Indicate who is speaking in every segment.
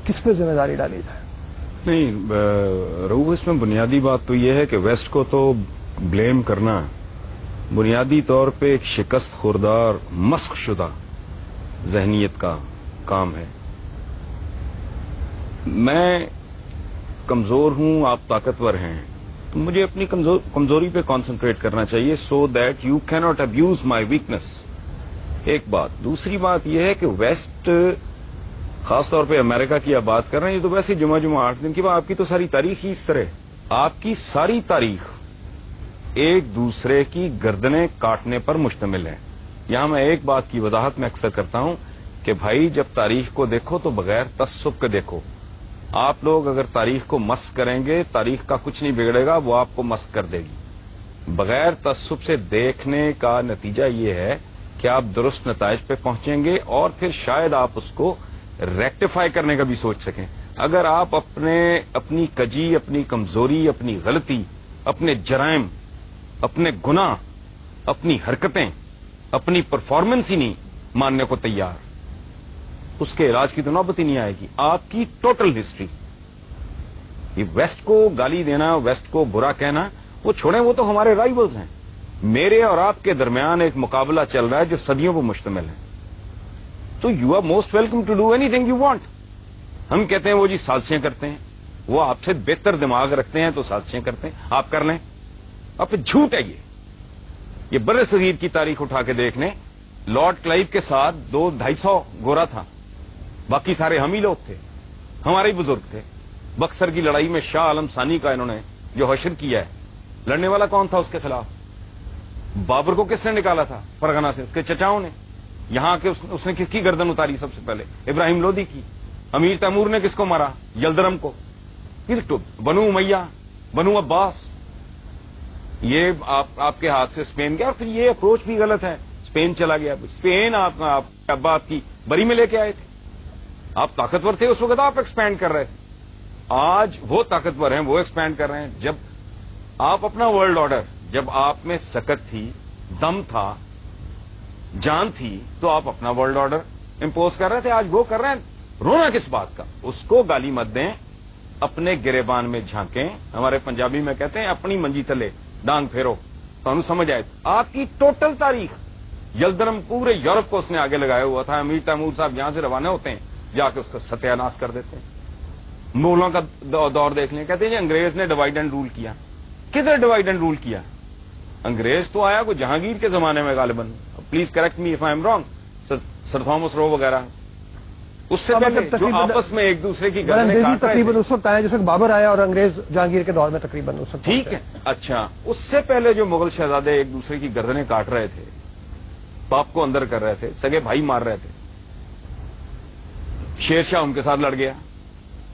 Speaker 1: کس پہ ذمہ داری ڈالی جائے؟
Speaker 2: نہیں رؤوف، اس میں بنیادی بات تو یہ ہے کہ ویسٹ کو تو بلیم کرنا بنیادی طور پہ ایک شکست خوردار مسخ شدہ ذہنیت کا کام ہے. میں کمزور ہوں، آپ طاقتور ہیں، تو مجھے اپنی کمزوری پہ کانسنٹریٹ کرنا چاہیے سو دیٹ یو کی ناٹ ابیوز مائی ویکنس. ایک بات. دوسری بات یہ ہے کہ ویسٹ، خاص طور پہ امریکہ کی آپ بات کر رہے ہیں، یہ تو ویسے جمعہ 8 دن کی بات. آپ کی تو ساری تاریخ ہی اس طرح، آپ کی ساری تاریخ ایک دوسرے کی گردنیں کاٹنے پر مشتمل ہے. یہاں میں ایک بات کی وضاحت میں اکثر کرتا ہوں کہ بھائی جب تاریخ کو دیکھو تو بغیر تعصب کے دیکھو. آپ لوگ اگر تاریخ کو مس کریں گے، تاریخ کا کچھ نہیں بگڑے گا، وہ آپ کو مس کر دے گی. بغیر تعصب سے دیکھنے کا نتیجہ یہ ہے کہ آپ درست نتائج پہ پہنچیں گے اور پھر شاید آپ اس کو ریکٹیفائی کرنے کا بھی سوچ سکیں. اگر آپ اپنی کجی، اپنی کمزوری، اپنی غلطی، اپنے جرائم، اپنے گناہ، اپنی حرکتیں، اپنی پرفارمنس ہی نہیں ماننے کو تیار، اس کے علاج کی تو نوبت ہی نہیں آئے گی. آپ کی ٹوٹل ہسٹری، یہ ویسٹ کو گالی دینا، ویسٹ کو برا کہنا، وہ چھوڑیں، وہ تو ہمارے رائیولز ہیں. میرے اور آپ کے درمیان ایک مقابلہ چل رہا ہے جو صدیوں پر مشتمل ہے. تو you are most welcome to do anything you want. ہم کہتے ہیں وہ جی سازشیں کرتے ہیں، وہ آپ سے بہتر دماغ رکھتے ہیں تو سازشیں کرتے ہیں، آپ کر لیں. اب جھوٹ ہے یہ بر صغیر کی تاریخ اٹھا کے دیکھ لیں. لارڈ کلائیو کے ساتھ 200-250 گورا تھا، باقی سارے ہم ہی لوگ تھے، ہمارے ہی بزرگ تھے. بکسر کی لڑائی میں شاہ عالم ثانی کا انہوں نے جو حشر کیا ہے، لڑنے والا کون تھا اس کے خلاف؟ بابر کو کس نے نکالا تھا فرغانہ سے؟ اس کے چچاؤں نے. یہاں کے اس نے کس کی گردن اتاری سب سے پہلے؟ ابراہیم لودھی کی. امیر تیمور نے کس کو مارا؟ یلدرم کو. پھر بنو امیہ، بنو عباس. یہ آپ کے ہاتھ سے اسپین گیا، اور پھر یہ اپروچ بھی غلط ہے. اسپین چلا گیا. اسپین آپ ابا آپ کی بری میں لے کے آئے تھے. آپ طاقتور تھے اس وقت، آپ ایکسپینڈ کر رہے تھے. آج وہ طاقتور ہیں، وہ ایکسپینڈ کر رہے ہیں. جب آپ اپنا ورلڈ آرڈر، جب آپ میں سکت تھی، دم تھا، جان تھی، تو آپ اپنا ورلڈ آرڈر امپوز کر رہے تھے. آج وہ کر رہے ہیں. رونا کس بات کا؟ اس کو گالی مت دیں، اپنے گریبان میں جھانکیں. ہمارے پنجابی میں کہتے ہیں اپنی منجی تلے ڈانگ پھیرو تو انہوں سمجھ آئے. آپ کی ٹوٹل تاریخ، یلدرم پورے یورپ کو اس نے آگے لگایا ہوا تھا. امیر تیمور صاحب یہاں سے روانہ ہوتے ہیں، جا کے اس کا ستیہ ناش کر دیتے ہیں. مغلوں کا دور دیکھ لیں، کہتے ہیں انگریز نے ڈیوائڈ اینڈ رول کیا. کدھر ڈیوائڈ اینڈ رول کیا؟ انگریز تو آیا کوئی جہانگیر کے زمانے میں غالباً. Please correct me if I am wrong. Sir Thomas Roe وغیرہ. اس سے پہلے جو آپس میں ایک دوسرے کی گردنیں کاٹ رہے تھے،
Speaker 1: تقریباً اس وقت آیا جس وقت بابر آیا، اور انگریز جہانگیر کے دور میں تقریباً اس وقت.
Speaker 2: ٹھیک ہے. اچھا، اس سے پہلے جو مغل شہزادے ایک دوسرے کی گردنیں کاٹ رہے تھے، باپ کو اندر کر رہے تھے، سگے بھائی مار رہے تھے، شیر شاہ ان کے ساتھ لڑ گیا.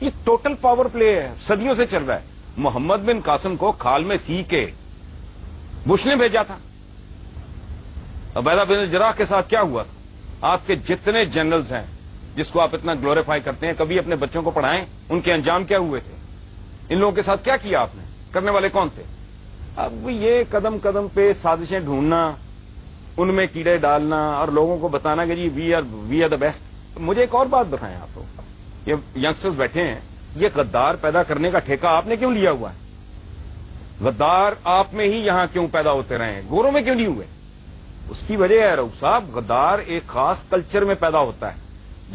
Speaker 2: یہ ٹوٹل پاور پلے ہے، صدیوں سے چل رہا ہے. محمد بن قاسم کو کھال میں سی کے بش نے بھیجا تھا. عبیدہ بن جراح کے ساتھ کیا ہوا تھا؟ آپ کے جتنے جنرلز ہیں جس کو آپ اتنا گلوریفائی کرتے ہیں، کبھی اپنے بچوں کو پڑھائیں ان کے انجام کیا ہوئے تھے؟ ان لوگوں کے ساتھ کیا کیا آپ نے؟ کرنے والے کون تھے؟ اب یہ قدم قدم پہ سازشیں ڈھونڈنا، ان میں کیڑے ڈالنا اور لوگوں کو بتانا کہ جی وی آر دا بیسٹ. مجھے ایک اور بات بتائیں آپ لوگ، یہ ینگسٹرز بیٹھے ہیں، یہ غدار پیدا کرنے کا ٹھیکہ آپ نے کیوں لیا ہوا ہے؟ غدار آپ میں ہی یہاں کیوں پیدا ہوتے رہے ہیں، گوروں میں کیوں نہیں ہوئے؟ اس کی وجہ ہے رؤوف صاحب، غدار ایک خاص کلچر میں پیدا ہوتا ہے.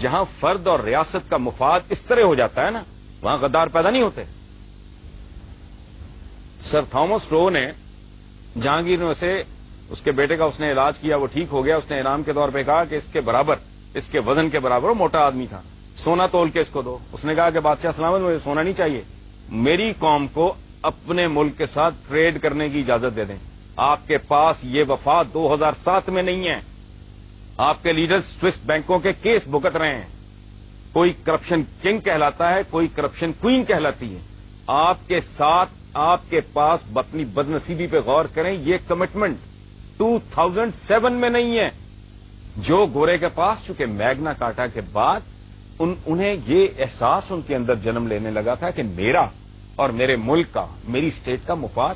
Speaker 2: جہاں فرد اور ریاست کا مفاد اس طرح ہو جاتا ہے نا، وہاں غدار پیدا نہیں ہوتے. سر تھامس رو نے جہانگیر نے اسے، اس کے بیٹے کا اس نے علاج کیا، وہ ٹھیک ہو گیا. اس نے انعام کے طور پہ کہا کہ اس کے برابر، اس کے وزن کے برابر، وہ موٹا آدمی تھا، سونا تول کے اس کو دو. اس نے کہا کہ بادشاہ سلامت، مجھے سونا نہیں چاہیے، میری قوم کو اپنے ملک کے ساتھ ٹریڈ کرنے کی اجازت دے دیں. آپ کے پاس یہ وفا 2007 میں نہیں ہے. آپ کے لیڈرز سوئس بینکوں کے کیس بھگت رہے ہیں. کوئی کرپشن کنگ کہلاتا ہے، کوئی کرپشن کوئین کہلاتی ہے. آپ کے ساتھ، آپ کے پاس اپنی بدنصیبی پہ غور کریں، یہ کمٹمنٹ 2007 میں نہیں ہے. جو گورے کے پاس، چونکہ میگنا کارٹا کے بعد انہیں یہ احساس ان کے اندر جنم لینے لگا تھا کہ میرا اور میرے ملک کا، میری اسٹیٹ کا مفاد